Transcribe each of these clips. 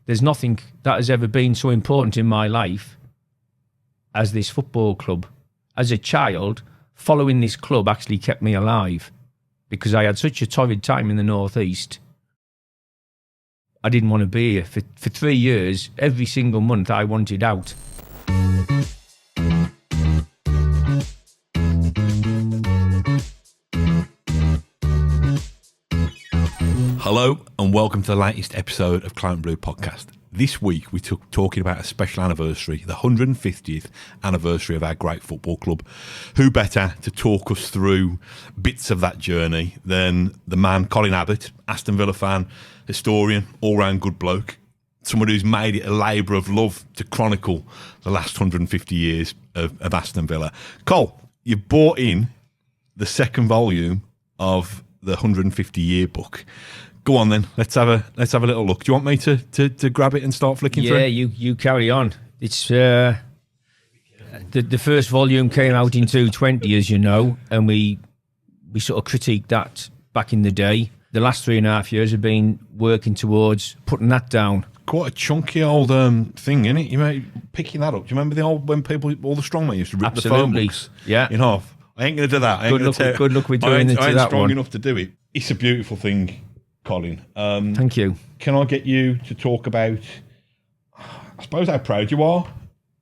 there's nothing that has ever been so important in my life as this football club. As a child, following this club actually kept me alive because I had such a torrid time in the Northeast. I didn't want to be here. For 3 years, every single month I wanted out. Hello and welcome to the latest episode of Claret Blue podcast. This week we're talking about a special anniversary, the 150th anniversary of our great football club. Who better to talk us through bits of that journey than the man Colin Abbott, Aston Villa fan, historian, all-round good bloke, someone who's made it a labour of love to chronicle the last 150 years of Aston Villa. Col, you've bought in the second volume of the 150-year book. Go on then. Let's have a little look. Do you want me to grab it and start flicking through? Yeah, you carry on. It's the first volume came out in 2020, as you know, and we sort of critiqued that back in the day. The last 3.5 years have been working towards putting that down. Quite a chunky old thing, isn't it? You know, picking that up. Do you remember all the strongmen used to rip the phone books in half? I ain't going to do that. Good luck with doing it to that one. I ain't strong enough to do it. It's a beautiful thing, Colin. Thank you. Can I get you to talk about, I suppose, how proud you are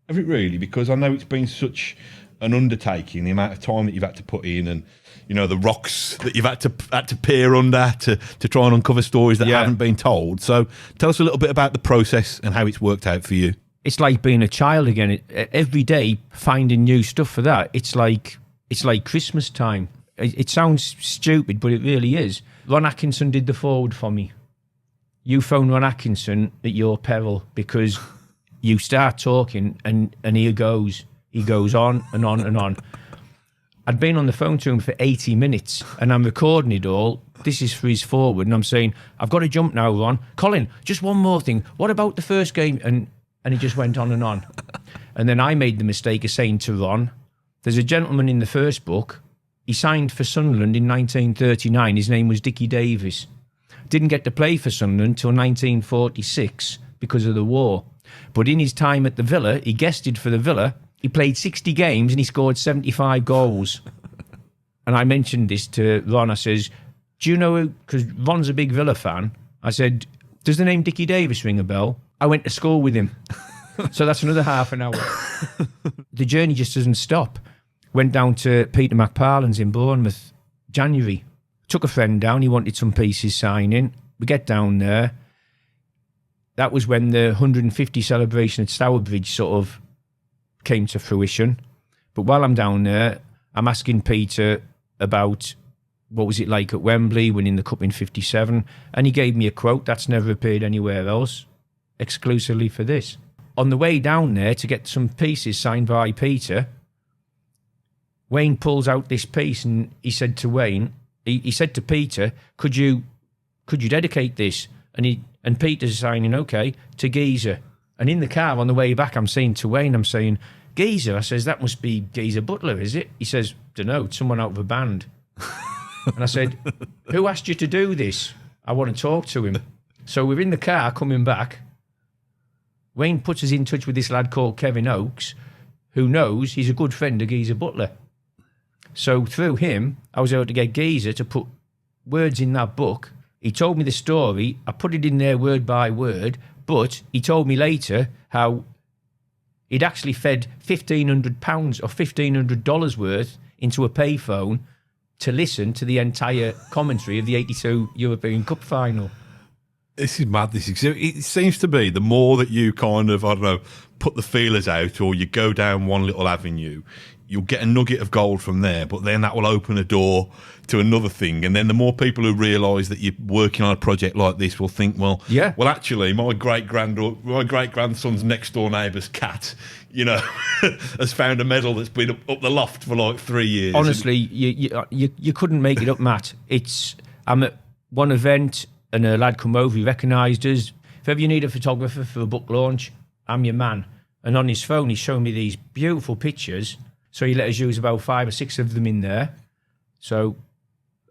of it, really? Because I know it's been such an undertaking, the amount of time that you've had to put in, and you know the rocks that you've had to peer under to try and uncover stories that haven't been told. So tell us a little bit about the process and how it's worked out for you. It's like being a child again. Every day finding new stuff for that. It's like Christmas time. It sounds stupid, but it really is. Ron Atkinson did the forward for me. You phone Ron Atkinson at your peril because you start talking and he goes on and on and on. I'd been on the phone to him for 80 minutes and I'm recording it all. This is for his forward and I'm saying, I've got to jump now, Ron. Colin, just one more thing. What about the first game? And he just went on and on. And then I made the mistake of saying to Ron, there's a gentleman in the first book. He signed for Sunderland in 1939. His name was Dickie Davies. Didn't get to play for Sunderland until 1946 because of the war. But in his time at the Villa, he guested for the Villa. He played 60 games and he scored 75 goals. And I mentioned this to Ron. I says, do you know who? Because Ron's a big Villa fan. I said, does the name Dickie Davies ring a bell? I went to school with him. So that's another half an hour. The journey just doesn't stop. Went down to Peter McParlin's in Bournemouth, January. Took a friend down, he wanted some pieces signing. We get down there. That was when the 150 celebration at Stourbridge sort of came to fruition. But while I'm down there, I'm asking Peter about what was it like at Wembley, winning the Cup in 57. And he gave me a quote that's never appeared anywhere else, exclusively for this. On the way down there to get some pieces signed by Peter, Wayne pulls out this piece and he said to Wayne, he said to Peter, could you dedicate this? And Peter's signing, okay, to Geezer. And in the car on the way back, I'm saying to Wayne, Geezer? I says, that must be Geezer Butler, is it? He says, dunno, it's someone out of a band. And I said, who asked you to do this? I want to talk to him. So we're in the car coming back. Wayne puts us in touch with this lad called Kevin Oakes, who knows he's a good friend of Geezer Butler. So through him, I was able to get Geezer to put words in that book. He told me the story. I put it in there word by word, but he told me later how he'd actually fed £1,500 or $1,500 worth into a payphone to listen to the entire commentary of the 82 European Cup final. This is mad. It seems to be the more that you kind of, I don't know, put the feelers out or you go down one little avenue, you'll get a nugget of gold from there, but then that will open a door to another thing. And then the more people who realise that you're working on a project like this will think, well, actually, my great-grandson's next door neighbour's cat, you know, has found a medal that's been up the loft for like 3 years. Honestly, you couldn't make it up, Matt. I'm at one event and a lad come over, he recognised us. If ever you need a photographer for a book launch, I'm your man. And on his phone, he's showing me these beautiful pictures. So he let us use about 5 or 6 of them in there. So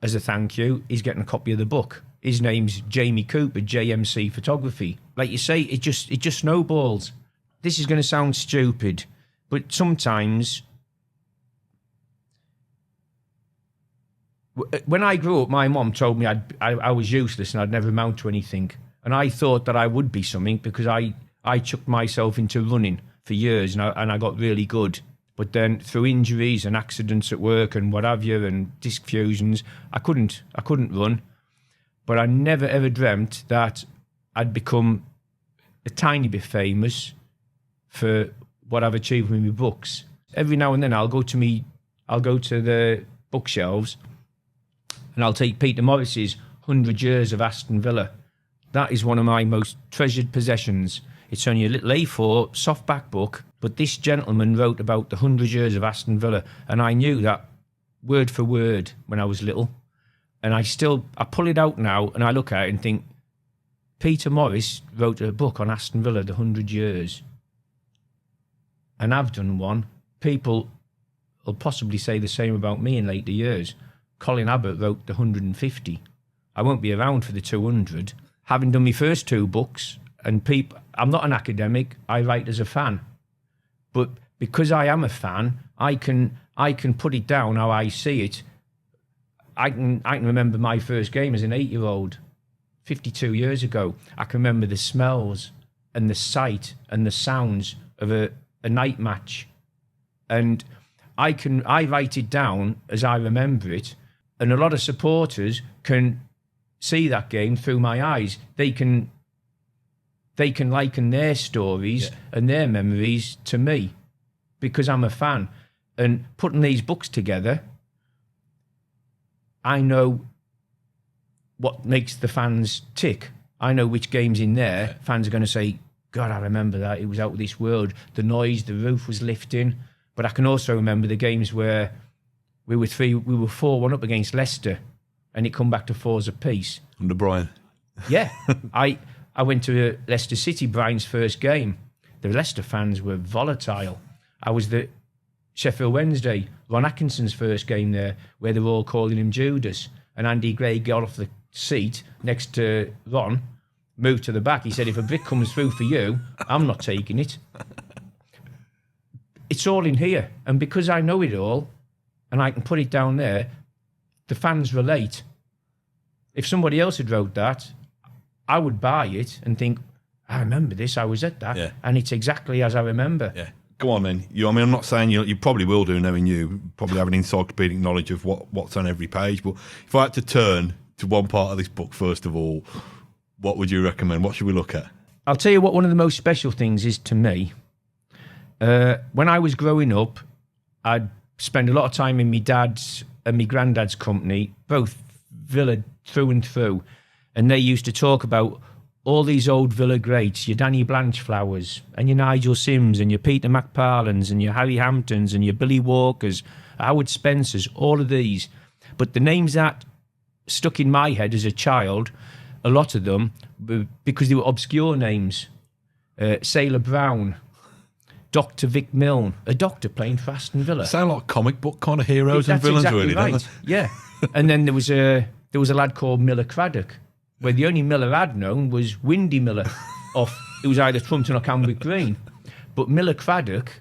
as a thank you, he's getting a copy of the book. His name's Jamie Cooper, JMC Photography. Like you say, it just snowballs. This is going to sound stupid, but sometimes when I grew up, my mum told me I was useless and I'd never amount to anything. And I thought that I would be something because I chucked myself into running for years and I got really good. But then through injuries and accidents at work and what have you and disc fusions, I couldn't run. But I never ever dreamt that I'd become a tiny bit famous for what I've achieved with my books. Every now and then I'll go to the bookshelves and I'll take Peter Morris's 100 Years of Aston Villa. That is one of my most treasured possessions. It's only a little A4 softback book, but this gentleman wrote about the 100 Years of Aston Villa, and I knew that word for word when I was little. And I pull it out now and I look at it and think, Peter Morris wrote a book on Aston Villa, the 100 Years. And I've done one. People will possibly say the same about me in later years. Colin Abbott wrote the 150. I won't be around for the 200. Having done my first 2 books, and I'm not an academic, I write as a fan. But because I am a fan, I can put it down how I see it. I can remember my first game as an 8-year-old, 52 years ago. I can remember the smells and the sight and the sounds of a night match. And I write it down as I remember it. And a lot of supporters can see that game through my eyes. They can liken their stories and their memories to me because I'm a fan. And putting these books together, I know what makes the fans tick. I know which games in there fans are going to say, God, I remember that. It was out of this world. The noise, the roof was lifting. But I can also remember the games where we were 4-1 up against Leicester and it come back to 4s apiece. Under Brian. Yeah. I went to Leicester City, Brian's first game. The Leicester fans were volatile. I was the Sheffield Wednesday, Ron Atkinson's first game there, where they were all calling him Judas. And Andy Gray got off the seat next to Ron, moved to the back. He said, if a brick comes through for you, I'm not taking it. It's all in here. And because I know it all, and I can put it down there, the fans relate. If somebody else had wrote that, I would buy it and think, I remember this, I was at that, and it's exactly as I remember. Yeah. Go on then. I'm not saying you probably will do, knowing you probably have an encyclopedic knowledge of what's on every page, but if I had to turn to one part of this book first of all, what would you recommend? What should we look at? I'll tell you what one of the most special things is to me. When I was growing up, I'd spend a lot of time in my dad's and my granddad's company, both Villa through and through, and they used to talk about all these old Villa greats, your Danny Blanchflowers and your Nigel Sims and your Peter McParlans and your Harry Hamptons and your Billy Walkers, Howard Spencers, all of these. But the names that stuck in my head as a child, a lot of them, because they were obscure names. Sailor Brown, Dr. Vic Milne, a doctor playing for Aston Villa. Sound like comic book kind of heroes and villains, exactly really, right. don't they? Yeah. And then there was a lad called Miller Craddock, where the only Miller I'd known was Windy Miller. It was either Trumpton or Cambric Green. But Miller Craddock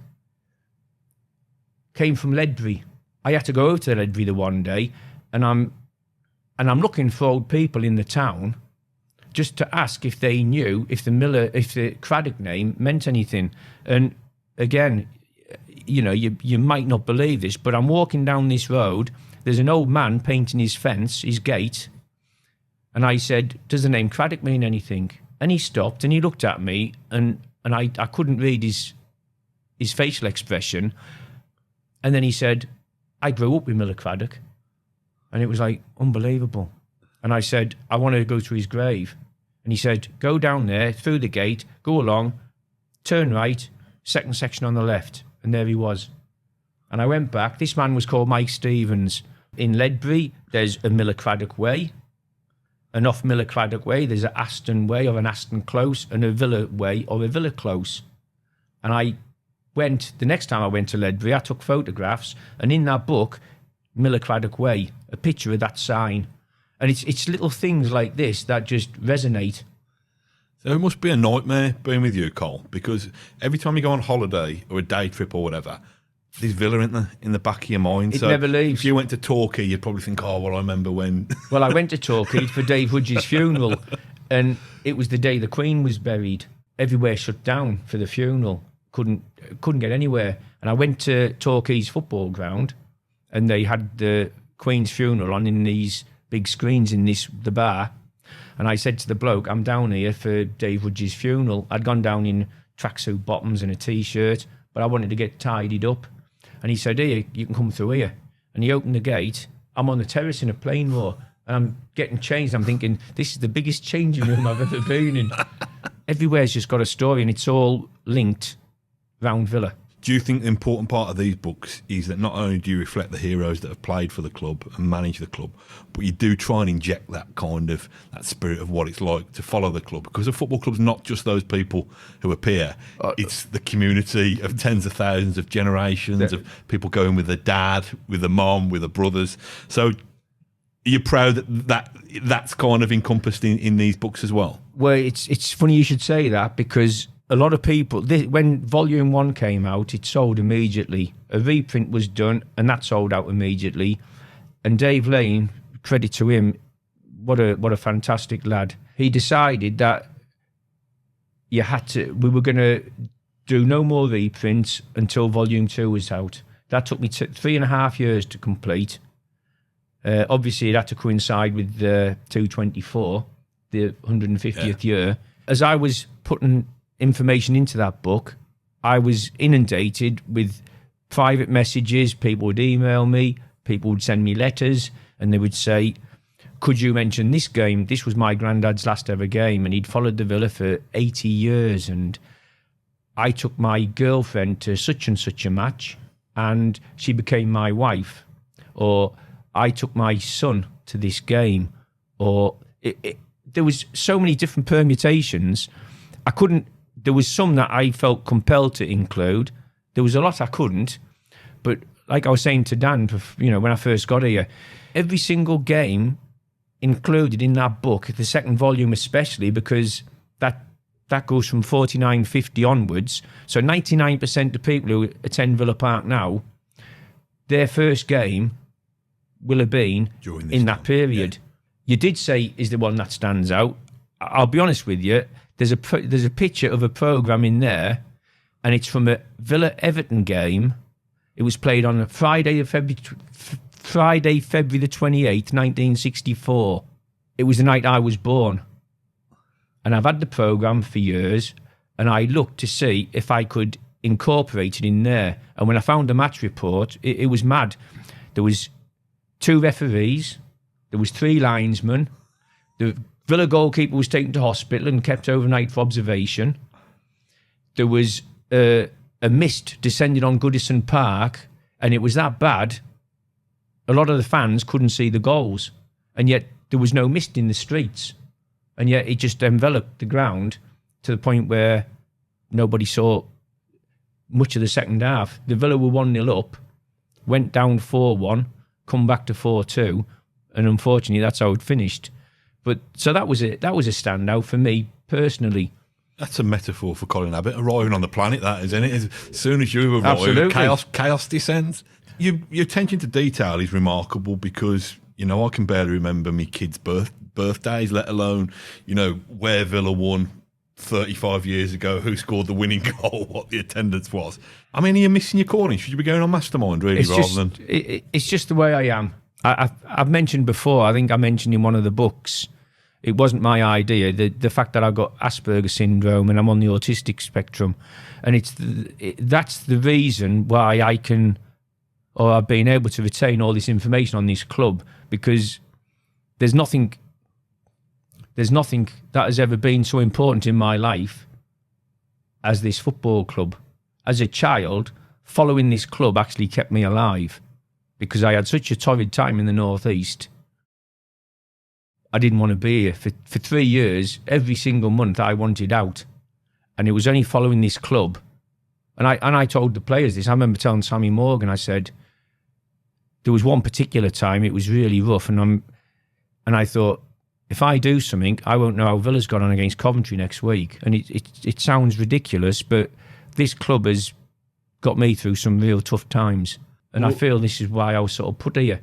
came from Ledbury. I had to go over to Ledbury the one day, and I'm looking for old people in the town just to ask if they knew if the Craddock name meant anything. And again, you might not believe this, but I'm walking down this road. There's an old man painting his fence, his gate. And I said, does the name Craddock mean anything? And he stopped and he looked at me and I couldn't read his facial expression. And then he said, I grew up with Miller Craddock. And it was like, unbelievable. And I said, I want to go to his grave. And he said, go down there, through the gate, go along, turn right, second section on the left. And there he was. And I went back. This man was called Mike Stevens. In Ledbury, there's a Miller Craddock Way. And off Miller Craddock Way, there's an Aston Way or an Aston Close and a Villa Way or a Villa Close. And the next time I went to Ledbury, I took photographs. And in that book, Miller Craddock Way, a picture of that sign. And it's little things like this that just resonate. So it must be a nightmare being with you, Cole, because every time you go on holiday or a day trip or whatever, there's Villa in the back of your mind. It never leaves. If you went to Torquay, you'd probably think, oh, well, I remember when... Well, I went to Torquay for Dave Hudge's funeral, and it was the day the Queen was buried. Everywhere shut down for the funeral. Couldn't get anywhere. And I went to Torquay's football ground, and they had the Queen's funeral on in these big screens in the bar. And I said to the bloke, I'm down here for Dave Hudge's funeral. I'd gone down in tracksuit bottoms and a T-shirt, but I wanted to get tidied up. And he said, here, you can come through here. And he opened the gate. I'm on the terrace in a plane row, and I'm getting changed. I'm thinking, this is the biggest changing room I've ever been in. Everywhere's just got a story, and it's all linked round Villa. Do you think the important part of these books is that not only do you reflect the heroes that have played for the club and manage the club, but you do try and inject that spirit of what it's like to follow the club? Because a football club's not just those people who appear. It's the community of tens of thousands of generations of people going with their dad, with their mom, with their brothers. So are you proud that's kind of encompassed in these books as well? Well, it's funny you should say that, because a lot of people, when Volume 1 came out, it sold immediately. A reprint was done, and that sold out immediately. And Dave Lane, credit to him, what a fantastic lad. He decided that we were going to do no more reprints until Volume 2 was out. That took me 3.5 years to complete. Obviously, it had to coincide with the 224, the 150th year. As I was putting information into that book, I was inundated with private messages. People would email me, people would send me letters, and they would say, could you mention this game? This was my granddad's last ever game, and he'd followed the Villa for 80 years, and I took my girlfriend to such and such a match, and she became my wife. Or I took my son to this game. Or there was so many different permutations. There was some that I felt compelled to include. There was a lot I couldn't. But like I was saying to Dan, when I first got here, every single game included in that book, the second volume especially, because that goes from 49-50 onwards. So 99% of people who attend Villa Park now, their first game will have been in that period. Yeah. You did say is the one that stands out. I'll be honest with you. There's a picture of a programme in there, and it's from a Villa-Everton game. It was played on Friday, February the 28th, 1964. It was the night I was born. And I've had the programme for years, and I looked to see if I could incorporate it in there. And when I found the match report, it was mad. There was 2 referees, there was 3 linesmen, the Villa goalkeeper was taken to hospital and kept overnight for observation. There was a mist descended on Goodison Park, and it was that bad, a lot of the fans couldn't see the goals. And yet there was no mist in the streets. And yet it just enveloped the ground to the point where nobody saw much of the second half. The Villa were 1-0 up, went down 4-1, come back to 4-2, and unfortunately that's how it finished. But so that was it. That was a standout for me personally. That's a metaphor for Colin Abbott arriving on the planet, that isn't it? As soon as you arrive, absolutely, chaos descends. Your attention to detail is remarkable, because I can barely remember my kids' birthdays, let alone where Villa won 35 years ago, who scored the winning goal, what the attendance was. I mean, are you missing your calling? Should you be going on Mastermind really, it's just the way I am. I've mentioned before, I think I mentioned in one of the books, it wasn't my idea, the fact that I've got Asperger's syndrome and I'm on the autistic spectrum. And that's the reason why I've been able to retain all this information on this club, because there's nothing that has ever been so important in my life as this football club. As a child, following this club actually kept me alive, because I had such a torrid time in the Northeast. I didn't want to be here. For 3 years, every single month I wanted out. And it was only following this club. And I told the players this. I remember telling Sammy Morgan, I said, there was one particular time it was really rough, and And I thought, if I do something, I won't know how Villa's got on against Coventry next week. And it sounds ridiculous, but this club has got me through some real tough times. And I feel this is why I was sort of put here,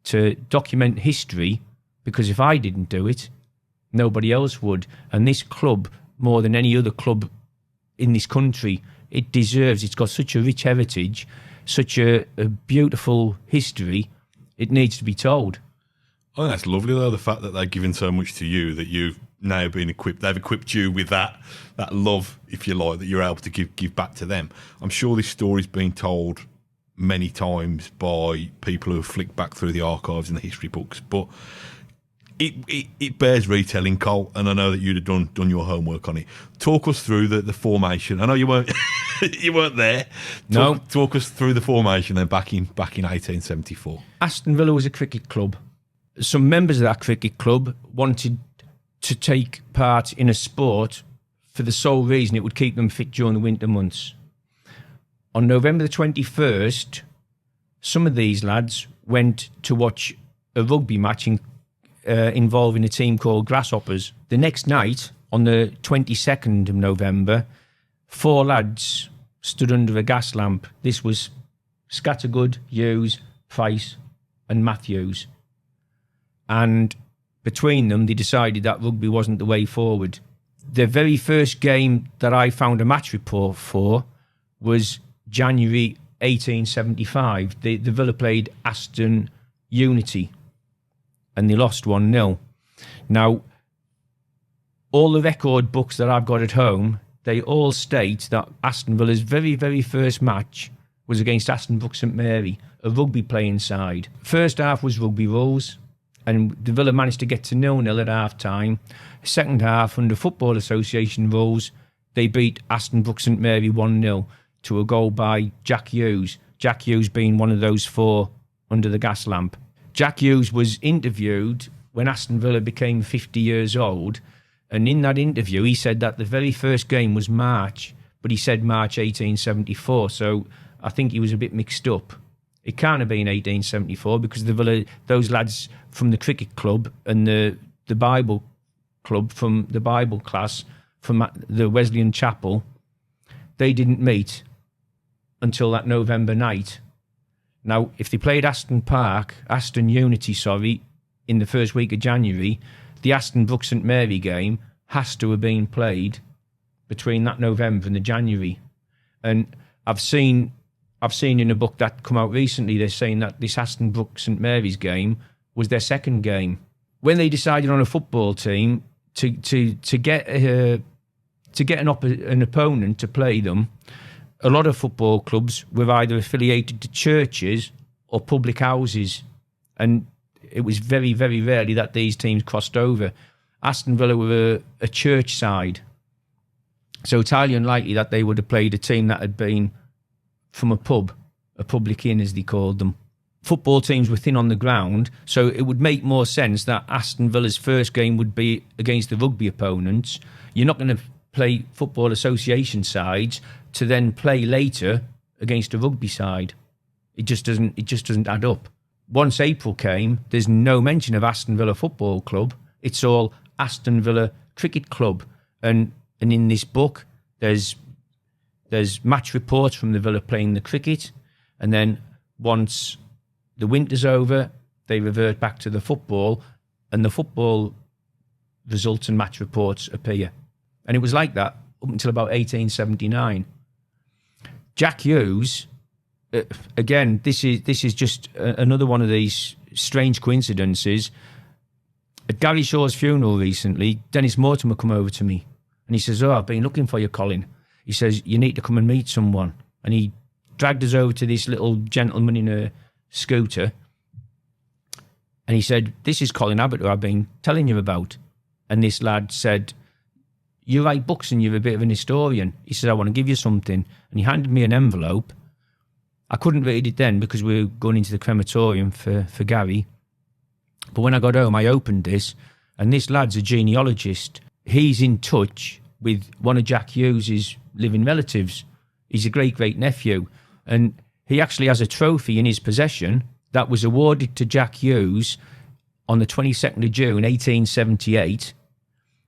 to document history, because if I didn't do it, nobody else would. And this club, more than any other club in this country, it's got such a rich heritage, such a beautiful history, it needs to be told. I think that's lovely, though, the fact that they've given so much to you, that you've now been equipped. They've equipped you with that love, if you like, that you're able to give back to them. I'm sure this story's been told many times by people who have flicked back through the archives and the history books, but it bears retelling, Cole, and I know that you'd have done your homework on it. Talk us through the formation. I know you weren't you weren't there. Talk us through the formation then back in 1874. Aston Villa was a cricket club. Some members of that cricket club wanted to take part in a sport for the sole reason it would keep them fit during the winter months. On November the 21st, some of these lads went to watch a rugby match involving a team called Grasshoppers. The next night, on the 22nd of November, 4 lads stood under a gas lamp. This was Scattergood, Hughes, Price and Matthews. And between them, they decided that rugby wasn't the way forward. The very first game that I found a match report for was January 1875. The Villa played Aston Unity and they lost 1-0. Now, all the record books that I've got at home, they all state that Aston Villa's very, very first match was against Aston Brook St Mary, a rugby playing side. First half was rugby rules, and the Villa managed to get to 0-0 at half-time. Second half, under Football Association rules, they beat Aston Brook St Mary 1-0 to a goal by Jack Hughes. Jack Hughes being one of those 4 under the gas lamp. Jack Hughes was interviewed when Aston Villa became 50 years old, and in that interview he said that the very first game was March, but he said March 1874, so I think he was a bit mixed up. It can't have been 1874 because the Villa, those lads from the cricket club and the Bible club from the Bible class from the Wesleyan Chapel, they didn't meet until that November night. Now, if they played Aston Unity, in the first week of January, the Aston Brook St Mary game has to have been played between that November and the January. And I've seen in a book that come out recently, they're saying that this Aston Brook St Mary's game was their second game. When they decided on a football team to get an opponent to play them, a lot of football clubs were either affiliated to churches or public houses, and it was very, very rarely that these teams crossed over. Aston Villa were a church side, so it's highly unlikely that they would have played a team that had been from a pub, a public inn as they called them. Football teams were thin on the ground, so it would make more sense that Aston Villa's first game would be against the rugby opponents. You're not going to play Football Association sides to then play later against a rugby side. It just doesn't add up. Once April came, there's no mention of Aston Villa Football Club. It's all Aston Villa Cricket Club. And in this book, there's match reports from the Villa playing the cricket, and then once the winter's over, they revert back to the football, and the football results and match reports appear. And it was like that up until about 1879. Jack Hughes, again, this is just another one of these strange coincidences. At Gary Shaw's funeral recently, Dennis Mortimer come over to me, and he says, I've been looking for you, Colin. He says, you need to come and meet someone. And he dragged us over to this little gentleman in a scooter. And he said, this is Colin Abbott, who I've been telling you about. And this lad said, you write books and you're a bit of an historian. He said, I want to give you something. And he handed me an envelope. I couldn't read it then because we were going into the crematorium for Gary. But when I got home, I opened this, and this lad's a genealogist. He's in touch with one of Jack Hughes's living relatives. He's a great-great-nephew. And he actually has a trophy in his possession that was awarded to Jack Hughes on the 22nd of June 1878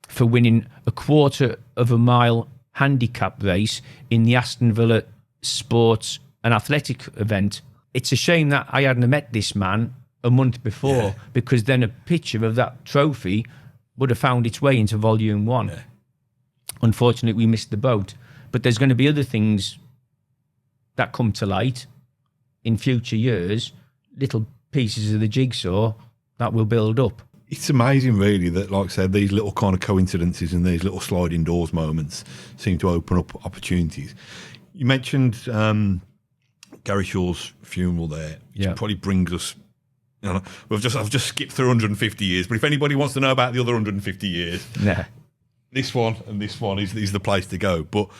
for winning a quarter of a mile handicap race in the Aston Villa sports and athletic event. It's a shame that I hadn't met this man a month before, because then a picture of that trophy would have found its way into Volume 1. Yeah. Unfortunately, we missed the boat. But there's going to be other things that come to light in future years, little pieces of the jigsaw that will build up. It's amazing, really, that, like I said, these little kind of coincidences and these little sliding doors moments seem to open up opportunities. You mentioned Gary Shaw's funeral there, which probably brings us... You know, I've just skipped through 150 years, but if anybody wants to know about the other 150 years, this one and this one is the place to go. But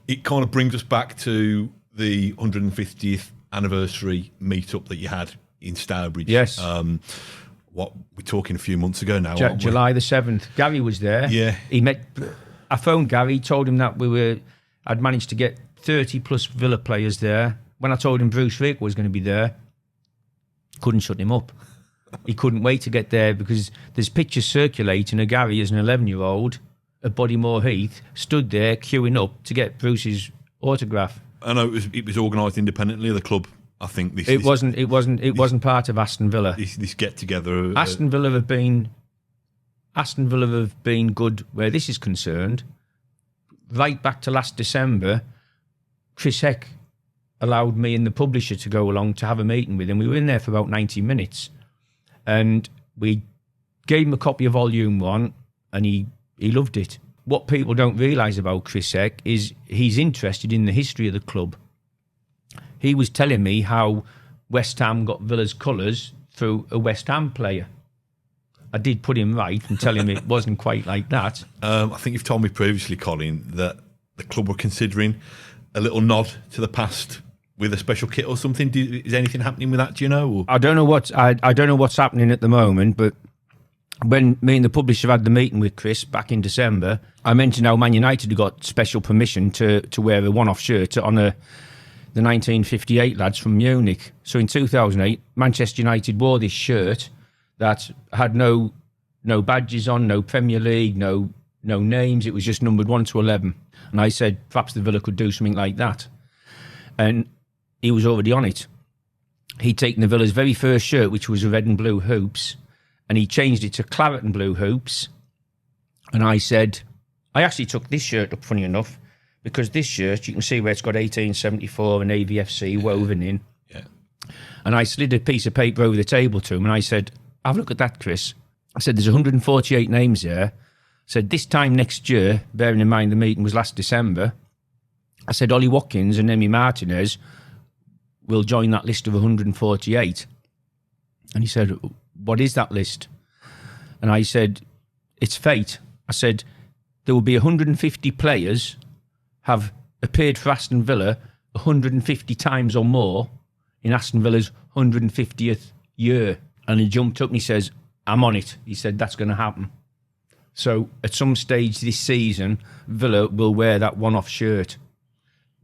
it kind of brings us back to the 150th anniversary meetup that you had in Stourbridge. Yes. What we're talking a few months ago now. July the 7th. Gary was there. Yeah. I phoned Gary, told him that I'd managed to get 30 plus Villa players there. When I told him Bruce Rick was going to be there, couldn't shut him up. He couldn't wait to get there, because there's pictures circulating of Gary as an 11-year-old at Bodymore Heath, stood there queuing up to get Bruce's autograph. I know it was organised independently of the club. I think it wasn't part of Aston Villa. This get together. Aston Villa have been good where this is concerned. Right back to last December, Chris Heck allowed me and the publisher to go along to have a meeting with him. We were in there for about 90 minutes, and we gave him a copy of Volume 1, and he loved it. What people don't realise about Chris Heck is he's interested in the history of the club. He was telling me how West Ham got Villa's colours through a West Ham player. I did put him right and tell him it wasn't quite like that. I think you've told me previously, Colin, that the club were considering a little nod to the past with a special kit or something. Is anything happening with that? Do you know? Or? I don't know what's happening at the moment, but when me and the publisher had the meeting with Chris back in December, I mentioned how Man United had got special permission to wear a one-off shirt to honour the 1958 lads from Munich. So in 2008, Manchester United wore this shirt that had no badges on, no Premier League, no names. It was just numbered 1 to 11. And I said, perhaps the Villa could do something like that. And he was already on it. He'd taken the Villa's very first shirt, which was red and blue hoops, and he changed it to claret and blue hoops. And I said, I actually took this shirt up, funny enough, because this shirt, you can see where it's got 1874 and AVFC woven in. Yeah. And I slid a piece of paper over the table to him, and I said, have a look at that, Chris. I said, there's 148 names there. I said, this time next year, bearing in mind the meeting was last December, I said, Ollie Watkins and Emi Martinez will join that list of 148. And he said, what is that list? And I said, it's fate. I said, there will be 150 players have appeared for Aston Villa 150 times or more in Aston Villa's 150th year. And he jumped up and he says, I'm on it. He said, that's going to happen. So at some stage this season, Villa will wear that one-off shirt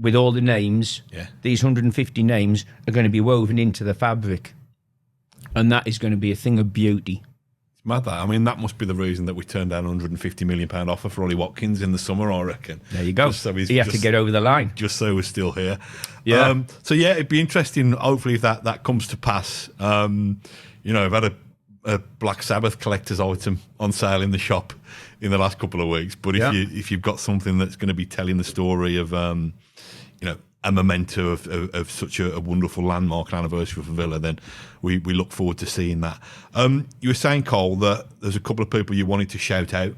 with all the names. Yeah. These 150 names are going to be woven into the fabric. And that is going to be a thing of beauty. It's mad that. I mean, that must be the reason that we turned down £150 million offer for Ollie Watkins in the summer, I reckon. There you go. So he had to get over the line. Just so we're still here. Yeah. It'd be interesting, hopefully, if that comes to pass. I've had a Black Sabbath collector's item on sale in the shop in the last couple of weeks. But if you've got something that's going to be telling the story of, a memento of such a wonderful landmark and anniversary for Villa, then we look forward to seeing that. You were saying, Cole, that there's a couple of people you wanted to shout out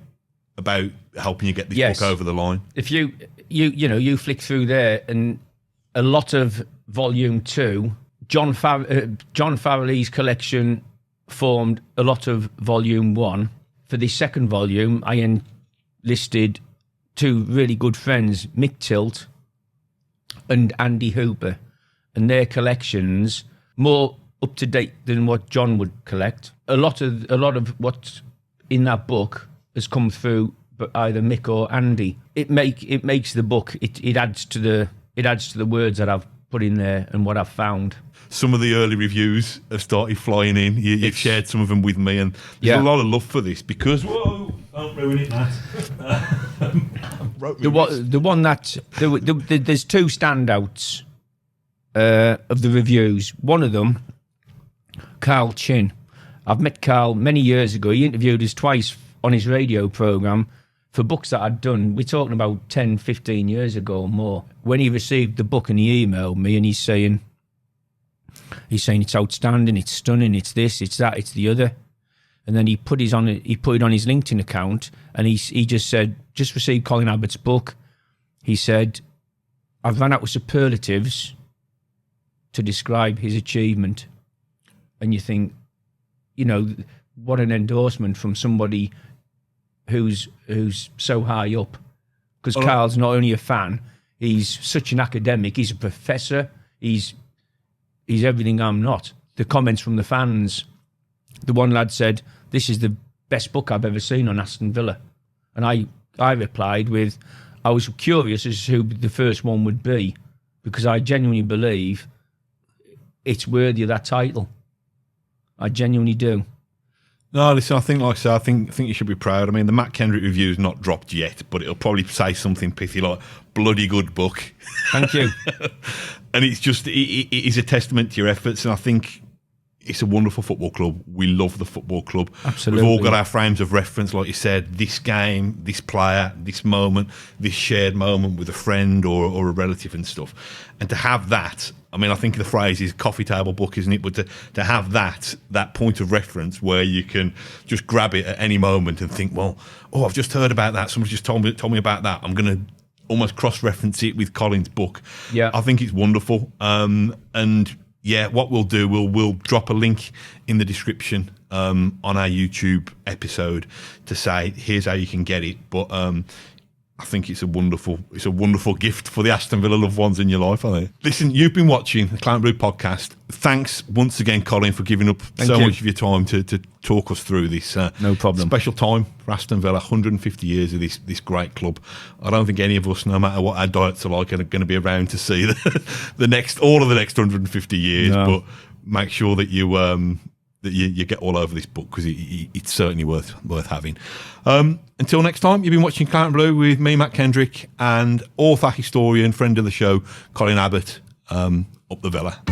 about helping you get this book over the line. If you flick through there, and a lot of Volume 2, John Farrelly's collection formed a lot of Volume 1. For this second volume, I enlisted two really good friends, Mick Tilt and Andy Hooper, and their collections more up to date than what John would collect. A lot of what's in that book has come through either Mick or Andy. It makes the book. It adds to the words that I've put in there and what I've found. Some of the early reviews have started flying in. You've shared some of them with me, and there's a lot of love for this because, whoa, don't ruin it, Matt. There's two standouts of the reviews. One of them, Carl Chin. I've met Carl many years ago. He interviewed us twice on his radio programme for books that I'd done. We're talking about 10, 15 years ago or more. When he received the book and he emailed me and he's saying it's outstanding, it's stunning, it's this, it's that, it's the other. And then he put it on his LinkedIn account and he just said, just received Colin Abbott's book. He said, I've run out of superlatives to describe his achievement. And you think, what an endorsement from somebody who's so high up. Because Carl's not only a fan, he's such an academic, he's a professor, he's everything I'm not. The comments from the fans, the one lad said, this is the best book I've ever seen on Aston Villa. And I replied with, I was curious as to who the first one would be, because I genuinely believe it's worthy of that title. I genuinely do. No, listen, I think you should be proud. I mean, the Matt Kendrick review's not dropped yet, but it'll probably say something pithy like, bloody good book. Thank you. And it's just, it is a testament to your efforts, and I think it's a wonderful football club. We love the football club. Absolutely. We've all got our frames of reference, like you said, this game, this player, this moment, this shared moment with a friend or a relative and stuff. And to have that, I mean, I think the phrase is coffee table book, isn't it? But to have that point of reference where you can just grab it at any moment and think, well, I've just heard about that. Somebody just told me about that. I'm going to almost cross-reference it with Colin's book. Yeah, I think it's wonderful. And yeah, what we'll do, we'll drop a link in the description on our YouTube episode to say here's how you can get it. But I think it's a wonderful gift for the Aston Villa loved ones in your life, I think. Listen, you've been watching the Claret Blue podcast. Thanks once again, Colin, for giving up much of your time to talk us through this no problem. Special time for Aston Villa, 150 years of this great club. I don't think any of us, no matter what our diets are like, are going to be around to see all of the next 150 years. No. But make sure that you get all over this book because it's certainly worth having. Until next time, you've been watching Claret Blue with me, Matt Kendrick, and author, historian, friend of the show, Colin Abbott, up the Villa.